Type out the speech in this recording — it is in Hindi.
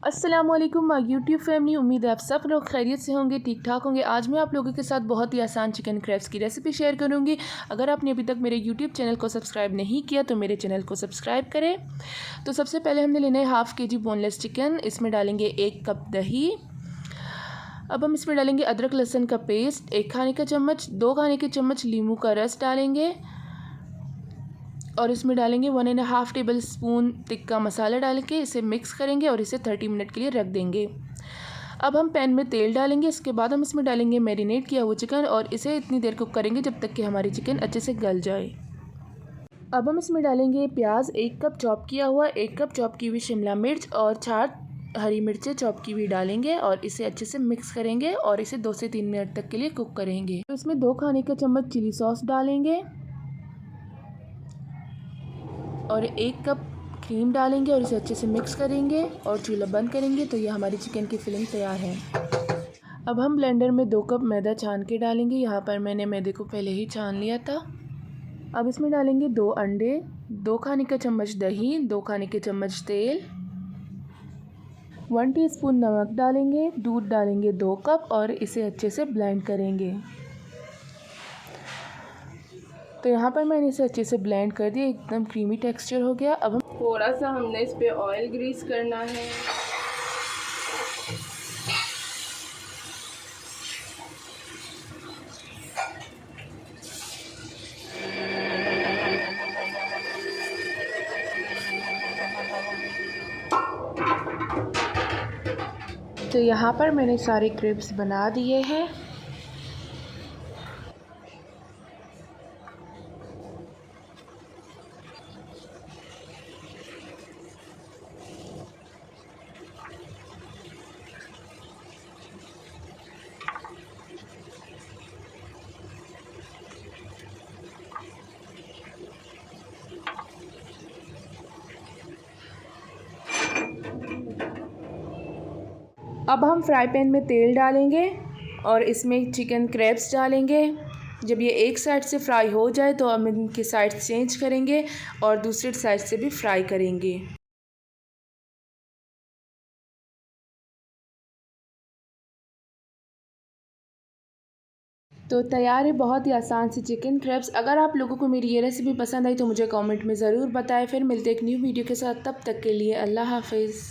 अस्सलामुअलैकुम माय यूट्यूब फैमिली। उम्मीद है आप सब लोग खैरियत से होंगे, ठीक ठाक होंगे। आज मैं आप लोगों के साथ बहुत ही आसान चिकन क्रैब्स की रेसिपी शेयर करूंगी। अगर आपने अभी तक मेरे यूट्यूब चैनल को सब्सक्राइब नहीं किया तो मेरे चैनल को सब्सक्राइब करें। तो सबसे पहले हमने लेना है हाफ़ के जी बोनलेस चिकन। इसमें डालेंगे 1 कप दही। अब हम इसमें डालेंगे अदरक लहसुन का पेस्ट 1 खाने का चम्मच, 2 खाने के चम्मच नींबू का रस डालेंगे और इसमें डालेंगे 1.5 टेबल स्पून टिक्का मसाला डाल के इसे मिक्स करेंगे और इसे 30 मिनट के लिए रख देंगे। अब हम पैन में तेल डालेंगे। इसके बाद हम इसमें डालेंगे मैरिनेट किया हुआ चिकन और इसे इतनी देर कुक करेंगे जब तक कि हमारी चिकन अच्छे से गल जाए। अब हम इसमें डालेंगे प्याज 1 कप चॉप किया हुआ, 1 कप चॉप की हुई शिमला मिर्च और 4 हरी मिर्चें चॉप की हुई डालेंगे और इसे अच्छे से मिक्स करेंगे और इसे 2 से 3 मिनट तक के लिए कुक करेंगे। तो इसमें 2 खाने का चम्मच चिली सॉस डालेंगे और 1 कप क्रीम डालेंगे और इसे अच्छे से मिक्स करेंगे और चूल्हा बंद करेंगे। तो ये हमारी चिकन की फिलिंग तैयार है। अब हम ब्लेंडर में 2 कप मैदा छान के डालेंगे। यहाँ पर मैंने मैदे को पहले ही छान लिया था। अब इसमें डालेंगे 2 अंडे, 2 खाने का चम्मच दही, 2 खाने के चम्मच तेल, 1 टीस्पून नमक डालेंगे, दूध डालेंगे 2 कप और इसे अच्छे से ब्लेंड करेंगे। तो यहाँ पर मैंने इसे अच्छे से ब्लेंड कर दिया, एकदम क्रीमी टेक्सचर हो गया। अब हम थोड़ा सा हमने इस पे ऑयल ग्रीस करना है। तो यहाँ पर मैंने सारे क्रिब्स बना दिए हैं। अब हम फ्राई पैन में तेल डालेंगे और इसमें चिकन क्रैब्स डालेंगे। जब ये एक साइड से फ्राई हो जाए तो हम इनकी साइड चेंज करेंगे और दूसरी साइड से भी फ्राई करेंगे। तो तैयार है बहुत ही आसान सी चिकन क्रैब्स। अगर आप लोगों को मेरी ये रेसिपी पसंद आई तो मुझे कमेंट में ज़रूर बताएं। फिर मिलते एक न्यू वीडियो के साथ, तब तक के लिए अल्लाह हाफिज़।